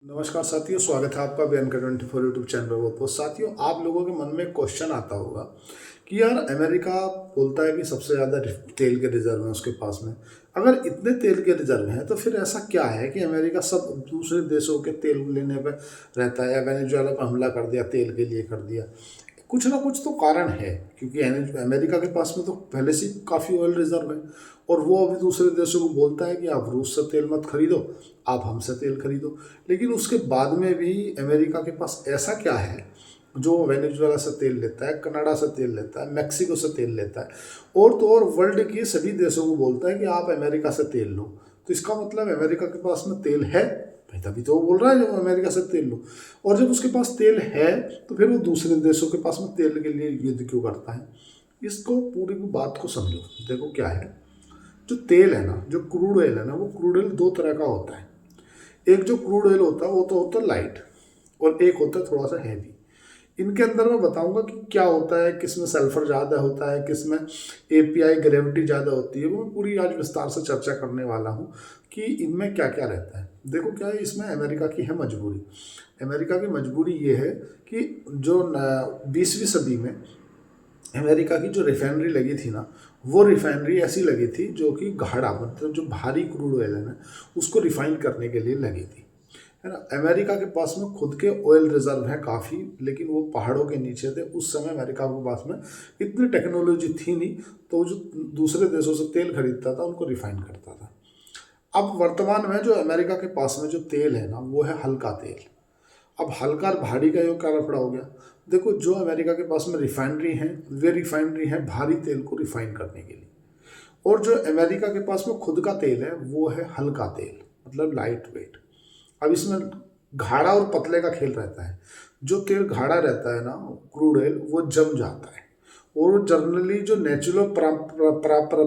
नमस्कार साथियों, स्वागत है आपका बयान का 24 यूट्यूब चैनल पर। बहुत बहुत साथियों, आप लोगों के मन में एक क्वेश्चन आता होगा कि यार अमेरिका बोलता है कि सबसे ज़्यादा तेल के रिजर्व हैं उसके पास में। अगर इतने तेल के रिजर्व हैं तो फिर ऐसा क्या है कि अमेरिका सब दूसरे देशों के तेल लेने पर रहता है, या वेनेजुएला पर हमला कर दिया, तेल के लिए कर दिया। कुछ ना कुछ तो कारण है, क्योंकि अमेरिका के पास में तो पहले से काफ़ी ऑयल रिजर्व है, और वो अभी दूसरे देशों को बोलता है कि आप रूस से तेल मत खरीदो, आप हमसे तेल खरीदो। लेकिन उसके बाद में भी अमेरिका के पास ऐसा क्या है जो वेनेजुएला से तेल लेता है, कनाडा से तेल लेता है, मैक्सिको से तेल लेता है, और तो और वर्ल्ड के सभी देशों को बोलता है कि आप अमेरिका से तेल लो। तो इसका मतलब अमेरिका के पास में तेल है भाई, तभी तो वो बोल रहा है जो अमेरिका से तेल लो। और जब उसके पास तेल है तो फिर वो दूसरे देशों के पास में तेल के लिए युद्ध क्यों करता है? इसको पूरी बात को समझो। देखो क्या है, जो तेल है ना, जो क्रूड ऑयल है ना, वो क्रूड ऑयल दो तरह का होता है। एक जो क्रूड ऑयल होता है वो तो होता है लाइट, और एक होता है थोड़ा सा हैवी। इनके अंदर मैं बताऊंगा कि क्या होता है, किस में सल्फर ज़्यादा होता है, किस में एपीआई ग्रेविटी ज़्यादा होती है। वो मैं पूरी आज विस्तार से चर्चा करने वाला हूँ कि इनमें क्या क्या रहता है। देखो क्या है, इसमें अमेरिका की है मजबूरी। अमेरिका की मजबूरी ये है कि जो 20वीं सदी में अमेरिका की जो रिफाइनरी लगी थी ना, वो रिफाइनरी ऐसी लगी थी जो कि गाढ़ा, मतलब जो भारी क्रूड ऑयल है ना, उसको रिफाइन करने के लिए लगी थी, है ना। अमेरिका के पास में खुद के ऑयल रिजर्व हैं काफ़ी, लेकिन वो पहाड़ों के नीचे थे। उस समय अमेरिका के पास में इतनी टेक्नोलॉजी थी नहीं, तो जो दूसरे देशों से तेल खरीदता था उनको रिफाइन करता था। अब वर्तमान में जो अमेरिका के पास में जो तेल है ना, वो है हल्का तेल। अब हल्का और भारी का योग क्या लफड़ा हो गया? देखो, जो अमेरिका के पास में रिफाइनरी हैं, वे रिफाइनरी हैं भारी तेल को रिफाइन करने के लिए, और जो अमेरिका के पास में खुद का तेल है वो है हल्का तेल, मतलब लाइट वेट। अब इसमें गाढ़ा और पतले का खेल रहता है। जो तेल गाढ़ा रहता है ना, क्रूड ऑयल, वो जम जाता है, और जनरली जो नेचुरल परम्परागत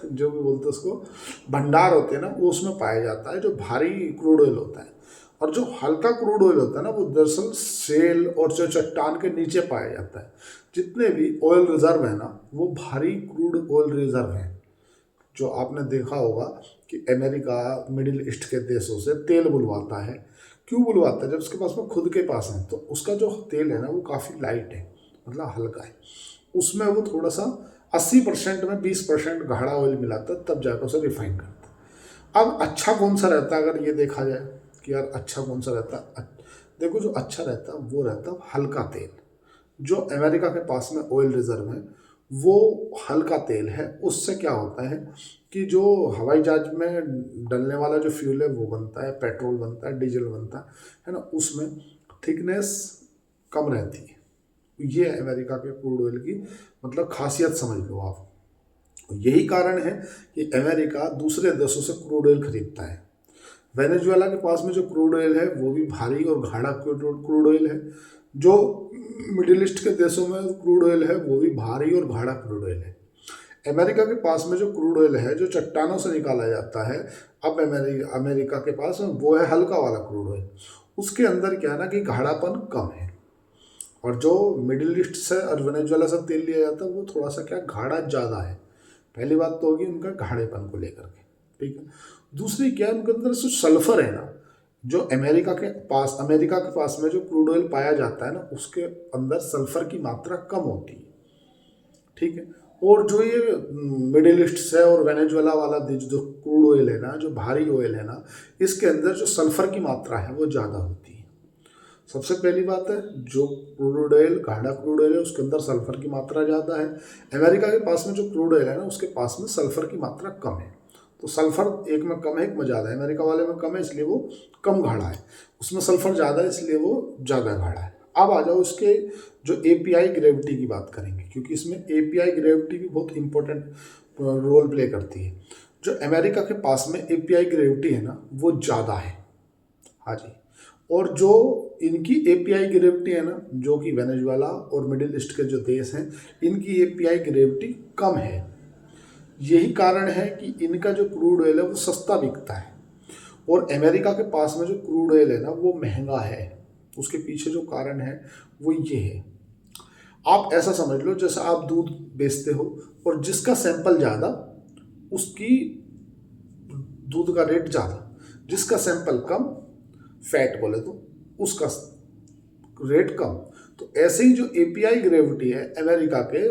जो भी बोलते हैं उसको भंडार होते हैं ना, वो उसमें पाया जाता है, जो भारी क्रूड ऑयल होता है। और जो हल्का क्रूड ऑयल होता है ना, वो दरअसल सेल और जो चट्टान के नीचे पाया जाता है। जितने भी ऑयल रिजर्व है ना, वो भारी क्रूड ऑयल रिजर्व हैं। जो आपने देखा होगा कि अमेरिका मिडिल ईस्ट के देशों से तेल बुलवाता है। क्यों बुलवाता है? जब उसके पास में खुद के पास है तो उसका जो तेल है ना, वो काफ़ी लाइट है, मतलब हल्का है। उसमें वो थोड़ा सा 80% में 20% गाढ़ा ऑयल मिलाता है, तब जाकर उसे रिफाइन करता है। अब अच्छा कौन सा रहता है, अगर ये देखा जाए कि यार अच्छा कौन सा रहता है, देखो जो अच्छा रहता है वो रहता है हल्का तेल। जो अमेरिका के पास में ऑयल रिजर्व है वो हल्का तेल है। उससे क्या होता है कि जो हवाई जहाज में डलने वाला जो फ्यूल है वो बनता है, पेट्रोल बनता है, डीजल बनता है ना, उसमें थिकनेस कम रहती है। ये है अमेरिका के क्रूड ऑयल की मतलब खासियत, समझ लो आप। यही कारण है कि अमेरिका दूसरे देशों से क्रूड ऑयल खरीदता है। वेनेजुएला के पास में जो क्रूड ऑयल है वो भी भारी और गाढ़ा क्रूड ऑयल है। जो मिडिल ईस्ट के देशों में क्रूड ऑयल है वो भी भारी और गाढ़ा क्रूड ऑयल है। अमेरिका के पास में जो क्रूड ऑयल है जो चट्टानों से निकाला जाता है, अब अमेरिका के पास में वो है हल्का वाला क्रूड ऑयल। उसके अंदर क्या है ना कि गाढ़ापन कम है, और जो मिडिल ईस्ट से और वेनेजुएला से तेल लिया जाता है वो थोड़ा सा क्या गाढ़ा ज़्यादा है। पहली बात तो होगी उनका गाढ़ेपन को लेकर के, ठीक है। दूसरी क्या है, उनके अंदर जो सल्फर है ना, जो अमेरिका के पास में जो क्रूड ऑयल पाया जाता है ना, उसके अंदर सल्फर की मात्रा कम होती है, ठीक है। और जो ये मिडिल ईस्ट से और वेनेजुएला वाला जो क्रूड ऑयल है ना, जो भारी ऑयल है ना, इसके अंदर जो सल्फर की मात्रा है वो ज़्यादा होती है। सबसे पहली बात है, जो क्रूड ऑयल गाढ़ा क्रूड ऑयल है उसके अंदर सल्फर की मात्रा ज़्यादा है। अमेरिका के पास में जो क्रूड ऑयल है ना, उसके पास में सल्फर की मात्रा कम है। तो सल्फर एक में कम है, एक में ज़्यादा है। अमेरिका वाले में कम है इसलिए वो कम गाढ़ा है, उसमें सल्फर ज़्यादा है इसलिए वो ज़्यादा गाढ़ा है। अब आ जाओ इसके जो एपीआई ग्रेविटी की बात करेंगे, क्योंकि इसमें एपीआई ग्रेविटी भी बहुत इंपॉर्टेंट रोल प्ले करती है। जो अमेरिका के पास में एपीआई ग्रेविटी है ना, वो ज़्यादा है, हाँ जी। और जो इनकी एपीआई ग्रेविटी है ना, जो कि वेनेजुएला और मिडिल ईस्ट के जो देश हैं, इनकी एपीआई ग्रेविटी कम है। यही कारण है कि इनका जो क्रूड ऑयल है वो सस्ता बिकता है, और अमेरिका के पास में जो क्रूड ऑयल है ना वो महंगा है। उसके पीछे जो कारण है वो ये है। आप ऐसा समझ लो जैसे आप दूध बेचते हो, और जिसका सैंपल ज़्यादा उसकी दूध का रेट ज़्यादा, जिसका सैंपल कम फैट बोले तो उसका रेट कम। तो ऐसे ही जो एपीआई ग्रेविटी है अमेरिका के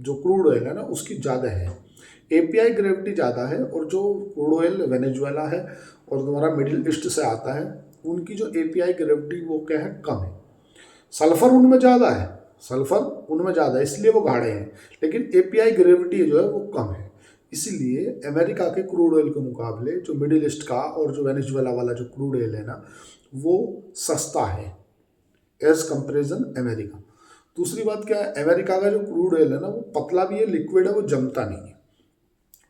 जो क्रूड ऑयल है ना उसकी ज़्यादा है, एपीआई ग्रेविटी ज़्यादा है, और जो क्रूड ऑयल वेनेजुएला है और तुम्हारा मिडिल ईस्ट से आता है उनकी जो एपीआई ग्रेविटी वो क्या है, कम है। सल्फर उनमें ज़्यादा है, सल्फर उनमें ज़्यादा है इसलिए वो गाढ़े हैं, लेकिन एपीआई ग्रेविटी जो है वो कम है। इसीलिए अमेरिका के क्रूड ऑयल के मुकाबले जो मिडिल ईस्ट का और जो वेनेजुएला वाला जो क्रूड ऑयल है ना वो सस्ता है एज कंपेरिजन अमेरिका। दूसरी बात क्या है, अमेरिका का जो क्रूड ऑयल है ना वो पतला भी है, लिक्विड है, वो जमता नहीं है।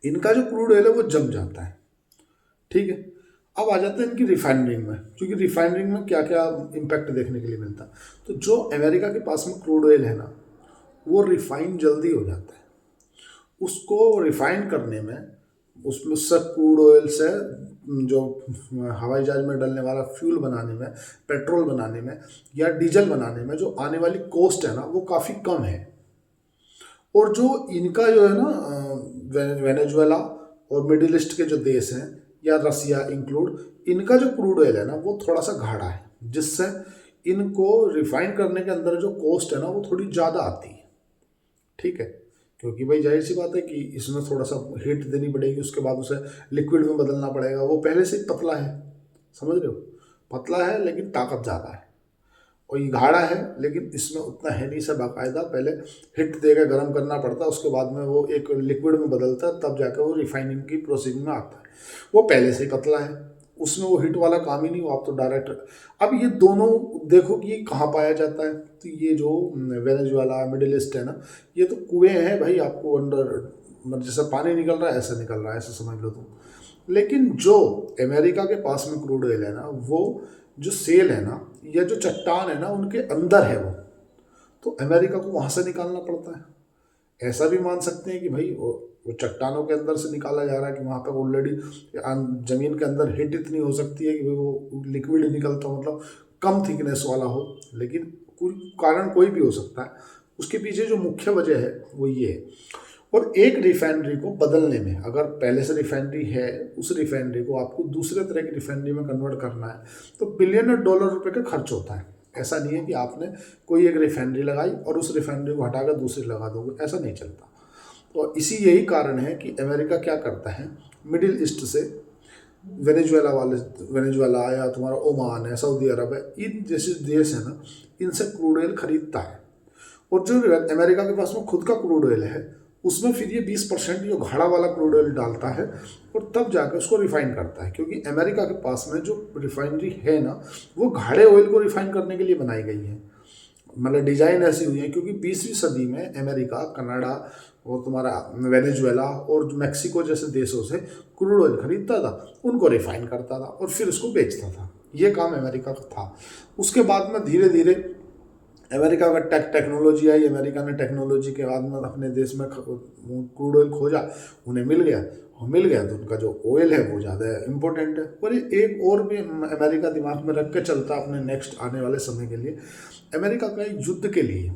इनका जो क्रूड ऑयल है वो जम जाता है। ठीक है, अब आ जाते हैं इनकी रिफाइनरिंग में, क्योंकि रिफाइनरिंग में क्या क्या इम्पैक्ट देखने के लिए मिलता है। तो जो अमेरिका के पास में क्रूड ऑयल है ना वो रिफाइन जल्दी हो जाता है। उसको रिफाइन करने में उसमें से क्रूड ऑयल से जो हवाई जहाज में डलने वाला फ्यूल बनाने में, पेट्रोल बनाने में या डीजल बनाने में जो आने वाली कॉस्ट है ना वो काफ़ी कम है। और जो इनका जो है ना वेनेजुएला और मिडिल ईस्ट के जो देश हैं या रसिया इंक्लूड, इनका जो क्रूड ऑयल है ना वो थोड़ा सा गाढ़ा है, जिससे इनको रिफाइन करने के अंदर जो कॉस्ट है ना वो थोड़ी ज़्यादा आती है। ठीक है, क्योंकि भाई जाहिर सी बात है कि इसमें थोड़ा सा हीट देनी पड़ेगी, उसके बाद उसे लिक्विड में बदलना पड़ेगा। वो पहले से ही पतला है, समझ रहे हो, पतला है लेकिन ताकत ज़्यादा है। और ये गाढ़ा है लेकिन इसमें उतना है नहीं, से बाकायदा पहले हिट देकर गर्म करना पड़ता है, उसके बाद में वो एक लिक्विड में बदलता है, तब जाकर वो रिफाइनिंग की प्रोसीडिंग में आता है। वो पहले से ही पतला है, उसमें वो हिट वाला काम ही नहीं, वो आप तो डायरेक्ट। अब ये दोनों देखो कि ये कहाँ पाया जाता है, तो ये जो वेनेजुएला मिडिल ईस्ट है ना ये तो कुएँ हैं भाई, आपको अंडर मतलब जैसे पानी निकल रहा है ऐसा निकल रहा है, ऐसा समझ लो तुम। लेकिन जो अमेरिका के पास में क्रूड ऑयल है ना वो जो सेल है ना या जो चट्टान है ना उनके अंदर है वो, तो अमेरिका को वहाँ से निकालना पड़ता है। ऐसा भी मान सकते हैं कि भाई वो चट्टानों के अंदर से निकाला जा रहा है कि वहाँ पर ऑलरेडी ज़मीन के अंदर हिट इतनी हो सकती है कि भाई वो लिक्विड निकलता हो, मतलब कम थिकनेस वाला हो, लेकिन कोई कारण कोई भी हो सकता है। उसके पीछे जो मुख्य वजह है वो ये है। और एक रिफाइनरी को बदलने में, अगर पहले से रिफाइनरी है उस रिफाइनरी को आपको दूसरे तरह की रिफाइनरी में कन्वर्ट करना है तो बिलियन डॉलर रुपए का खर्च होता है। ऐसा नहीं है कि आपने कोई एक रिफाइनरी लगाई और उस रिफाइनरी को हटाकर दूसरी लगा दोगे, ऐसा नहीं चलता। तो इसी यही कारण है कि अमेरिका क्या करता है, मिडिल ईस्ट से वेनेजुएला या तुम्हारा ओमान है, सऊदी अरब है, इन जैसे देश है ना इनसे क्रूड ऑयल खरीदता है। और जो अमेरिका के पास में खुद का क्रूड ऑयल है उसमें फिर ये 20% जो घड़ा वाला क्रूड ऑयल डालता है और तब जाकर उसको रिफाइन करता है, क्योंकि अमेरिका के पास में जो रिफाइनरी है ना वो घड़े ऑयल को रिफाइन करने के लिए बनाई गई है। मतलब डिजाइन ऐसी हुई है क्योंकि 20वीं सदी में अमेरिका, कनाडा और तुम्हारा वेनेजुएला और मैक्सिको जैसे देशों से क्रूड ऑयल खरीदता था, उनको रिफाइन करता था और फिर उसको बेचता था। ये काम अमेरिका का था। उसके बाद में धीरे धीरे अमेरिका का टेक्नोलॉजी आई, अमेरिका ने टेक्नोलॉजी के बाद में अपने देश में क्रूड ऑयल खोजा, उन्हें मिल गया, और मिल गया तो उनका जो ऑयल है वो ज़्यादा इम्पोर्टेंट है। और ये एक और भी अमेरिका दिमाग में रख के चलता अपने नेक्स्ट आने वाले समय के लिए, अमेरिका का युद्ध के लिए,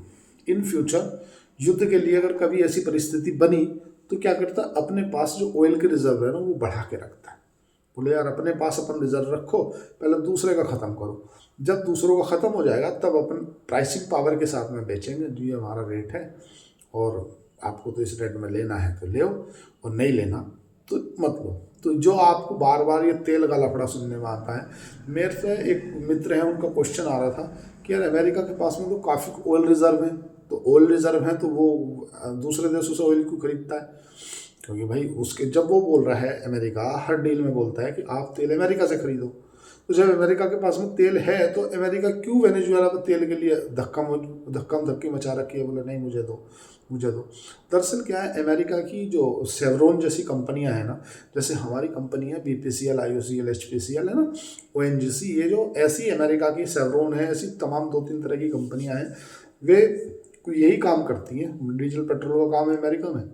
इन फ्यूचर युद्ध के लिए अगर कभी ऐसी परिस्थिति बनी तो क्या करता, अपने पास जो ऑयल के रिजर्व है ना वो बढ़ा के रखता है। बोले यार अपने पास अपन रिजर्व रखो, पहले दूसरे का ख़त्म करो, जब दूसरों का ख़त्म हो जाएगा तब अपन प्राइसिंग पावर के साथ में बेचेंगे, जो ये हमारा रेट है और आपको तो इस रेट में लेना है तो ले और नहीं लेना तो मत लो। तो जो आपको बार बार ये तेल का लफड़ा सुनने में आता है, मेरे से एक मित्र हैं उनका क्वेश्चन आ रहा था कि यार अमेरिका के पास में तो काफ़ी ऑयल रिजर्व है, तो ऑयल रिजर्व है तो वो दूसरे देशों से ऑयल क्यों खरीदता है, क्योंकि भाई उसके जब वो बोल रहा है अमेरिका हर डील में बोलता है कि आप तेल अमेरिका से खरीदो, तो जब अमेरिका के पास में तेल है तो अमेरिका क्यों वेनेजुएला पर तेल के लिए धक्का धक्की मचा रखी है, बोले नहीं मुझे दो मुझे दो। दरअसल क्या है, अमेरिका की जो सेवरॉन जैसी कंपनियां हैं ना, जैसे हमारी कंपनी है BPCL, IOCL, HPCL है ना, ONGC, ये जो ऐसी अमेरिका की सेवरॉन है, ऐसी तमाम 2-3 तरह की कंपनियां हैं, वे यही काम करती हैं। डीजल पेट्रोल का काम है अमेरिका में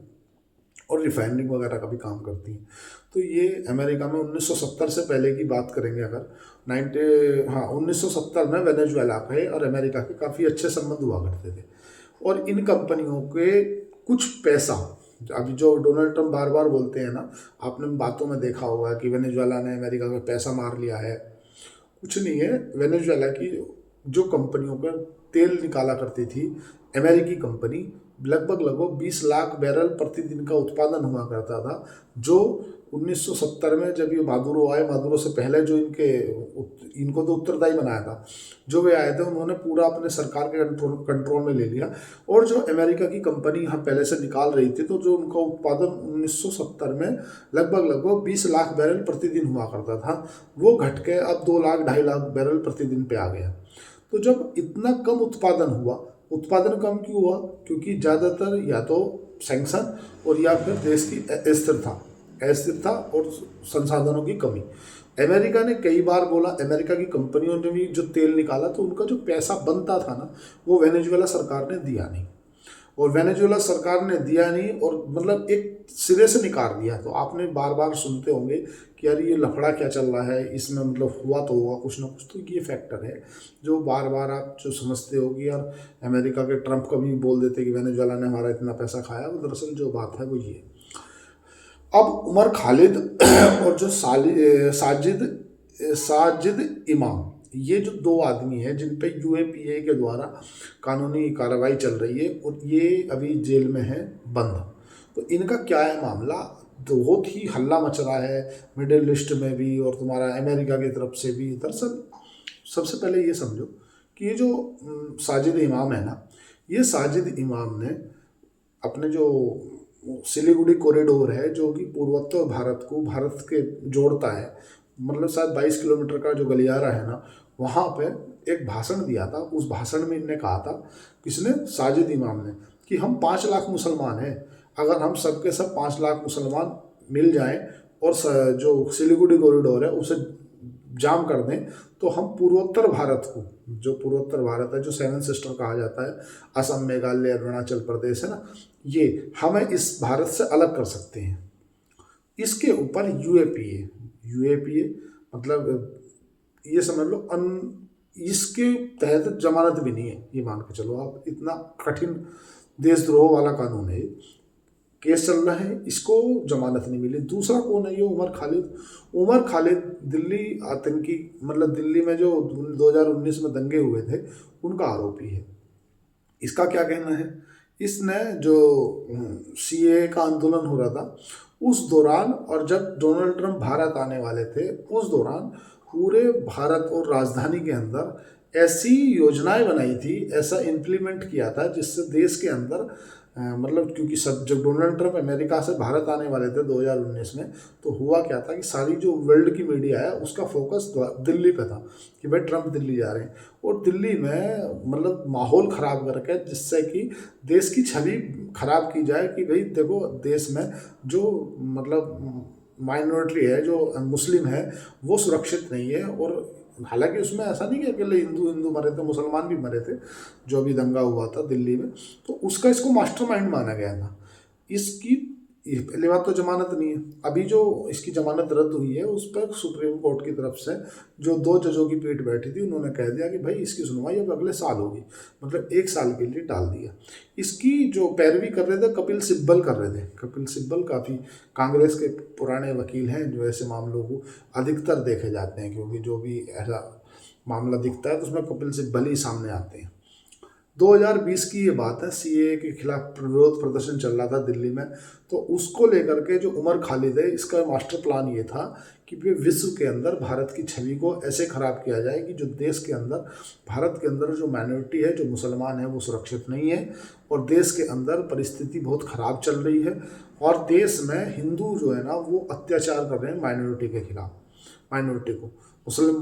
और रिफाइनरिंग वगैरह का भी काम करती हैं। तो ये अमेरिका में 1970 से पहले की बात करेंगे अगर 1970 में वेनेजुएला के और अमेरिका के काफ़ी अच्छे संबंध हुआ करते थे, और इन कंपनियों के कुछ पैसा, अभी जो डोनाल्ड ट्रंप बार बार बोलते हैं ना, आपने बातों में देखा होगा कि वेनेजुएला ने अमेरिका का पैसा मार लिया है, कुछ नहीं है, वेनेजुएला की जो कंपनियों पर तेल निकाला करती थी अमेरिकी कंपनी, लगभग 20 लाख बैरल प्रतिदिन का उत्पादन हुआ करता था, जो 1970 में जब ये मादुरो आए, मादुरो से पहले जो इनको तो उत्तरदायी बनाया था, जो वे आए थे उन्होंने पूरा अपने सरकार के कंट्रोल में ले लिया। और जो अमेरिका की कंपनी यहाँ पहले से निकाल रही थी, तो जो उनका उत्पादन 1970 में लगभग 20 लाख बैरल प्रतिदिन हुआ करता था, वो घट के अब 2 लाख 2.5 लाख बैरल प्रतिदिन पे आ गया। तो जब इतना कम उत्पादन हुआ, उत्पादन कम क्यों हुआ? क्योंकि ज़्यादातर या तो सैंक्शन और या फिर देश की अस्थिरता और संसाधनों की कमी। अमेरिका ने कई बार बोला, अमेरिका की कंपनियों ने भी जो तेल निकाला, तो उनका जो पैसा बनता था ना, वो वेनेजुएला सरकार ने दिया नहीं। और वेनेजुएला सरकार ने दिया नहीं, और मतलब एक सिरे से निकाल दिया। तो आपने बार बार सुनते होंगे कि यार ये लफड़ा क्या चल रहा है, इसमें मतलब हुआ तो होगा कुछ ना कुछ। तो ये फैक्टर है जो बार बार आप जो समझते हो कि यार अमेरिका के ट्रंप कभी बोल देते कि वेनेजुएला ने हमारा इतना पैसा खाया, वो दरअसल जो बात है वो ये। अब उमर खालिद और जो साजिद इमाम, ये जो दो आदमी हैं जिन पे यूएपीए के द्वारा कानूनी कार्रवाई चल रही है, और ये अभी जेल में है बंद। तो इनका क्या है मामला? बहुत ही हल्ला मच रहा है मिडिल ईस्ट में भी और तुम्हारा अमेरिका की तरफ से भी। दरअसल सबसे पहले ये समझो कि ये जो साजिद इमाम है ना, ये साजिद इमाम ने अपने जो सिलीगुड़ी कॉरिडोर है, जो कि पूर्वोत्तर भारत को भारत के जोड़ता है, मतलब शायद 22 किलोमीटर का जो गलियारा है ना, वहाँ पे एक भाषण दिया था। उस भाषण में इनने कहा था, किसने? साजिद इमाम ने, कि हम 5 लाख मुसलमान हैं, अगर हम सब के सब 5 लाख मुसलमान मिल जाएं और जो सिलीगुड़ी कॉरिडोर है उसे जाम कर दें, तो हम पूर्वोत्तर भारत को, जो पूर्वोत्तर भारत है, जो 7 सिस्टर कहा जाता है, असम, मेघालय, अरुणाचल प्रदेश है ना, ये हमें इस भारत से अलग कर सकते हैं। इसके ऊपर यूएपीए मतलब ये समझ लो इसके तहत जमानत भी नहीं है, ये मान के चलो आप। इतना कठिन देशद्रोह वाला कानून है, केस चल रहा है, इसको जमानत नहीं मिली। दूसरा कौन है? ये उमर खालिद दिल्ली आतंकी, मतलब दिल्ली में जो 2019 में दंगे हुए थे, उनका आरोपी है। इसका क्या कहना है? इसने जो सीए का आंदोलन हो रहा था उस दौरान, और जब डोनाल्ड ट्रंप भारत आने वाले थे उस दौरान, पूरे भारत और राजधानी के अंदर ऐसी योजनाएं बनाई थी, ऐसा इम्प्लीमेंट किया था जिससे देश के अंदर मतलब, क्योंकि सब जब डोनाल्ड ट्रंप अमेरिका से भारत आने वाले थे 2019 में, तो हुआ क्या था कि सारी जो वर्ल्ड की मीडिया है उसका फोकस दिल्ली पे था कि भाई ट्रंप दिल्ली जा रहे हैं, और दिल्ली में मतलब माहौल ख़राब कर रखा है, जिससे कि देश की छवि खराब की जाए कि भाई देखो, देश में जो मतलब माइनॉरिटी है, जो मुस्लिम है, वो सुरक्षित नहीं है। और हालांकि उसमें ऐसा नहीं कि अकेले हिंदू मरे थे, मुसलमान भी मरे थे, जो अभी दंगा हुआ था दिल्ली में, तो उसका इसको मास्टरमाइंड माना गया था। इसकी पहली बात तो जमानत नहीं है। अभी जो इसकी जमानत रद्द हुई है, उस पर सुप्रीम कोर्ट की तरफ से जो 2 जजों की पीठ बैठी थी, उन्होंने कह दिया कि भाई इसकी सुनवाई अब अगले साल होगी, मतलब 1 साल के लिए टाल दिया। इसकी जो पैरवी कर रहे थे कपिल सिब्बल कर रहे थे। कपिल सिब्बल काफ़ी कांग्रेस के पुराने वकील हैं, जो ऐसे मामलों को अधिकतर देखे जाते हैं, क्योंकि जो भी ऐसा मामला दिखता है तो उसमें कपिल सिब्बल ही सामने आते हैं। 2020 की ये बात है, सीएए के खिलाफ विरोध प्रदर्शन चल रहा था दिल्ली में, तो उसको लेकर के जो उमर खालिद है, इसका मास्टर प्लान ये था कि विश्व के अंदर भारत की छवि को ऐसे खराब किया जाए कि जो देश के अंदर, भारत के अंदर जो माइनॉरिटी है, जो मुसलमान है, वो सुरक्षित नहीं है, और देश के अंदर परिस्थिति बहुत ख़राब चल रही है, और देश में हिंदू जो है ना, वो अत्याचार कर रहे हैं माइनॉरिटी के खिलाफ, माइनॉरिटी को,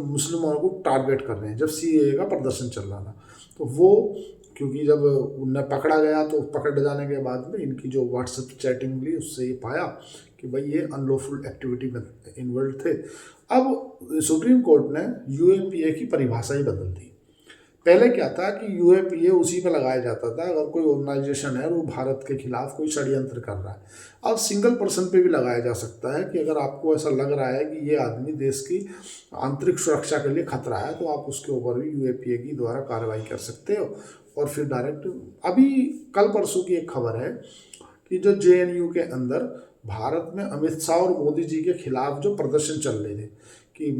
मुस्लिमों को टारगेट कर रहे हैं। जब सीएए का प्रदर्शन चल रहा था, तो वो क्योंकि जब उन्हें पकड़ा गया, तो पकड़ जाने के बाद में इनकी जो व्हाट्सएप चैटिंग मिली, उससे ये पाया कि भाई ये अनलॉफुल एक्टिविटी में इन्वॉल्व थे। अब सुप्रीम कोर्ट ने यूएपीए की परिभाषा ही बदल दी। पहले क्या था कि यूएपीए उसी पे लगाया जाता था अगर कोई ऑर्गेनाइजेशन है और वो भारत के खिलाफ कोई षड्यंत्र कर रहा है। अब सिंगल पर्सन पे भी लगाया जा सकता है कि अगर आपको ऐसा लग रहा है कि ये आदमी देश की आंतरिक सुरक्षा के लिए खतरा है, तो आप उसके ऊपर भी यूएपीए की द्वारा कार्रवाई कर सकते हो। और फिर डायरेक्ट अभी कल परसों की एक खबर है कि जो जेएनयू के अंदर भारत में अमित शाह और मोदी जी के खिलाफ जो प्रदर्शन चल रहे थे कि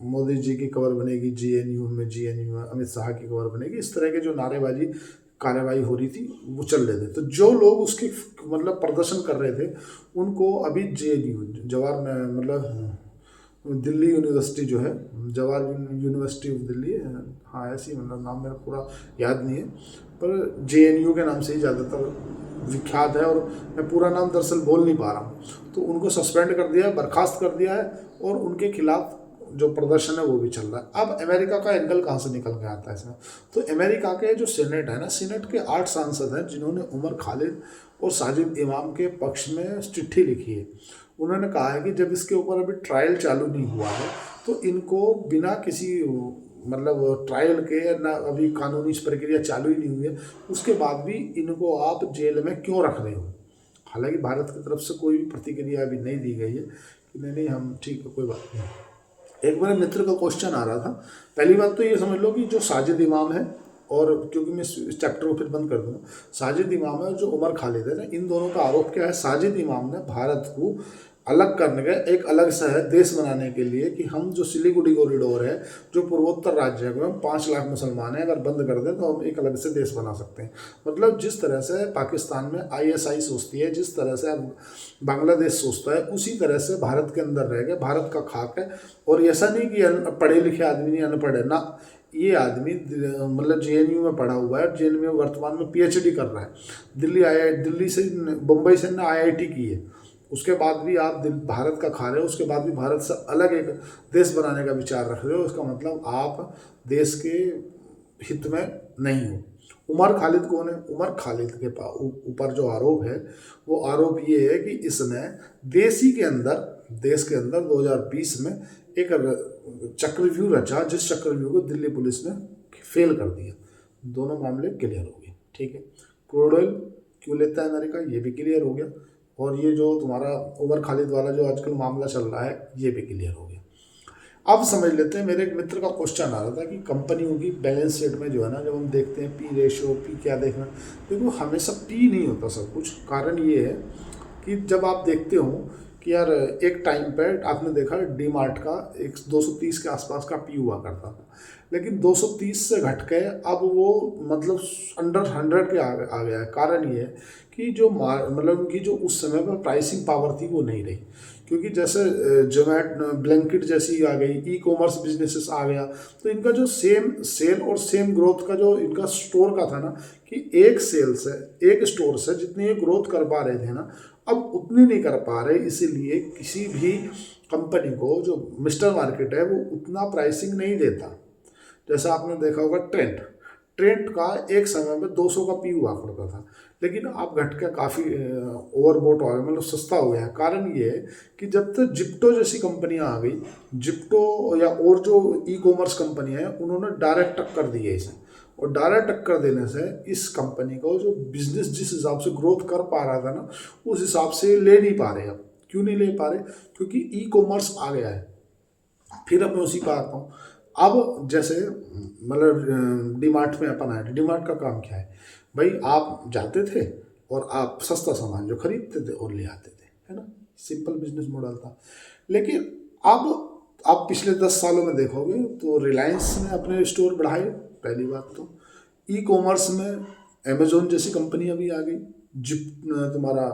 मोदी जी की कवर बनेगी जेएनयू में, जेएनयू में अमित शाह की कवर बनेगी, इस तरह के जो नारेबाजी कार्यवाही हो रही थी वो चल रहे थे। तो जो लोग उसकी मतलब प्रदर्शन कर रहे थे उनको अभी जेएनयू, जवाहर मतलब दिल्ली यूनिवर्सिटी जो है, जवाहर यूनिवर्सिटी ऑफ दिल्ली, हाँ ऐसी मतलब नाम मेरा पूरा याद नहीं है, पर जेएनयू के नाम से ही ज़्यादातर विख्यात है, और मैं पूरा नाम दरअसल बोल नहीं पा रहा हूँ। तो उनको सस्पेंड कर दिया है, बर्खास्त कर दिया है, और उनके खिलाफ जो प्रदर्शन है वो भी चल रहा है। अब अमेरिका का एंगल कहाँ से निकल के आता है इसमें? तो अमेरिका के जो सीनेट है ना, सीनेट के 8 सांसद हैं जिन्होंने उमर खालिद और साजिद इमाम के पक्ष में चिट्ठी लिखी है। उन्होंने कहा है कि जब इसके ऊपर अभी ट्रायल चालू नहीं हुआ है तो इनको बिना किसी मतलब ट्रायल के, ना अभी कानूनी प्रक्रिया चालू ही नहीं हुई है, उसके बाद भी इनको आप जेल में क्यों रख रहे हो। हालांकि भारत की तरफ से कोई भी प्रतिक्रिया अभी नहीं दी गई है कि नहीं नहीं हम ठीक है कोई बात नहीं। एक मेरे मित्र का क्वेश्चन आ रहा था। पहली बात तो ये समझ लो कि जो साजिद इमाम है, और क्योंकि मैं इस चैप्टर को फिर बंद कर दूंगा, साजिद इमाम है और जो उमर खालिद है ना, इन दोनों का आरोप क्या है? साजिद इमाम ने भारत को अलग करने का, एक अलग शहर देश बनाने के लिए, कि हम जो सिलीगुड़ी कॉरिडोर है जो पूर्वोत्तर राज्य में 5 लाख मुसलमान हैं, अगर बंद कर दें तो हम एक अलग से देश बना सकते हैं। मतलब जिस तरह से पाकिस्तान में आईएसआई सोचती है, जिस तरह से अब बांग्लादेश सोचता है, उसी तरह से भारत के अंदर रह गए, भारत का खाक है। और ऐसा नहीं कि पढ़े लिखे आदमी नहीं अनपढ़ है ना, ये आदमी मतलब जेएनयू में पढ़ा हुआ है, जेएनयू में वर्तमान में पीएचडी कर रहा है, दिल्ली से, बम्बई से ने आईआईटी की है। उसके बाद भी आप भारत का खा रहे हो, उसके बाद भी भारत से अलग एक देश बनाने का विचार रख रहे हो, उसका मतलब आप देश के हित में नहीं हो। उमर खालिद कौन है? उमर खालिद के ऊपर जो आरोप है वो आरोप ये है कि इसने देश के अंदर 2020 में एक चक्रव्यूह रचा, जिस चक्रव्यूह को दिल्ली पुलिस ने फेल कर दिया। दोनों मामले क्लियर हो गए, ठीक है। क्रूड ऑयल क्यों लेता है अमेरिका, ये भी क्लियर हो गया। और ये जो तुम्हारा उमर खालिद वाला जो आजकल मामला चल रहा है ये भी क्लियर हो गया। अब समझ लेते हैं, मेरे एक मित्र का क्वेश्चन आ रहा था कि कंपनियों की बैलेंस शीट में जो है ना, जब हम देखते हैं पी रेशो, पी क्या देखना, देखो हमेशा पी नहीं होता सब कुछ। कारण ये है कि जब आप देखते हो कि यार एक टाइम पर आपने देखा डी मार्ट का एक 230 के आसपास का पी हुआ करता था, लेकिन 230 से घट के अब वो मतलब अंडर 100 के आ गया है। कारण ये है कि जो मतलब उनकी जो उस समय पर प्राइसिंग पावर थी वो नहीं रही, क्योंकि जैसे ब्लैंकेट जैसी आ गई, ई कॉमर्स बिजनेसेस आ गया, तो इनका जो सेम सेल और सेम ग्रोथ का जो इनका स्टोर का था ना, कि एक सेल से, एक स्टोर से जितनी ये ग्रोथ कर पा रहे थे ना, अब उतनी नहीं कर पा रहे। इसीलिए किसी भी कंपनी को जो मिस्टर मार्केट है वो उतना प्राइसिंग नहीं देता। जैसा आपने देखा होगा ट्रेंट का एक समय में 200 का पी हुआ करता था, लेकिन आप घट के काफ़ी ओवरबोट हो गया, मतलब सस्ता हो गया है। कारण ये है कि जब तक जिप्टो जैसी कंपनियां आ गई, जिप्टो या और जो ई कॉमर्स कंपनियां हैं, उन्होंने डायरेक्ट टक्कर दी है इसे, और डायरेक्ट टक्कर देने से इस कंपनी को जो बिजनेस जिस हिसाब से ग्रोथ कर पा रहा था ना, उस हिसाब से ले नहीं पा रहे। अब क्यों नहीं ले पा रहे? क्योंकि ई कॉमर्स आ गया है। फिर अब मैं उसी पर आता हूँ। अब जैसे मतलब डीमार्ट में अपन आए, डीमार्ट का काम क्या है भाई? आप जाते थे और आप सस्ता सामान जो खरीदते थे और ले आते थे, है ना? सिंपल बिजनेस मॉडल था। लेकिन अब आप पिछले 10 सालों में देखोगे तो रिलायंस ने अपने स्टोर बढ़ाए, पहली बात तो। ई कॉमर्स में अमेजोन जैसी कंपनी अभी आ गई, जिप तुम्हारा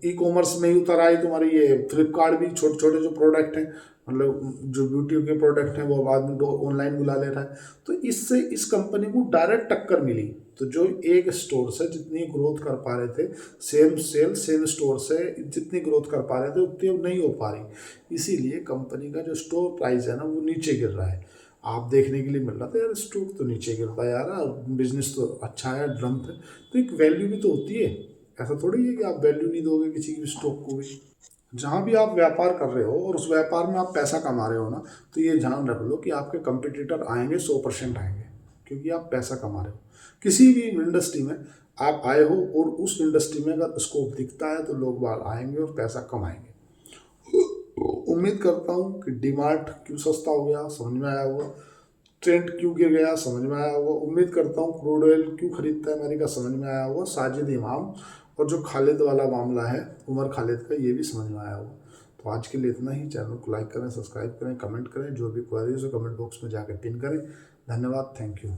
ई कॉमर्स में ही उतर आई तुम्हारी ये फ्लिपकार्ट भी। छोटे छोटे जो प्रोडक्ट हैं, मतलब जो ब्यूटी के प्रोडक्ट हैं, वो आदमी ऑनलाइन बुला ले रहा है। तो इससे इस कंपनी को डायरेक्ट टक्कर मिली। तो जो एक स्टोर से जितनी ग्रोथ कर पा रहे थे, सेम सेल सेम स्टोर से जितनी ग्रोथ कर पा रहे थे उतनी अब नहीं हो पा रही। इसीलिए कंपनी का जो स्टोर प्राइस है ना वो नीचे गिर रहा है। आप देखने के लिए मिल रहा था यार स्टॉक तो नीचे गिरता है यार, बिजनेस तो अच्छा है, ड्रम्प है, तो एक वैल्यू भी तो होती है। ऐसा थोड़ी है कि आप वैल्यू नहीं दोगे किसी भी स्टॉक को भी। जहाँ भी आप व्यापार कर रहे हो और उस व्यापार में आप पैसा कमा रहे हो ना, तो ये ध्यान रख लो कि आपके कंपटीटर आएंगे, 100% आएंगे, क्योंकि आप पैसा कमा रहे हो। किसी भी इंडस्ट्री में आप आए हो और उस इंडस्ट्री में अगर स्कोप दिखता है तो लोग बाहर आएंगे और पैसा कमाएंगे। उम्मीद करता हूँ कि डीमार्ट क्यों सस्ता हो गया समझ में आया होगा, ट्रेंड क्यों गिर गया समझ में आया होगा। उम्मीद करता हूँ क्रूड ऑयल क्यों खरीदता है अमेरिका समझ में आया होगा। साजिद इमाम और जो खालिद वाला मामला है उमर खालिद का, ये भी समझ में आया होगा। तो आज के लिए इतना ही। चैनल को लाइक करें, सब्सक्राइब करें, कमेंट करें, जो भी क्वेरीज हो कमेंट बॉक्स में जाकर पिन करें। धन्यवाद, थैंक यू।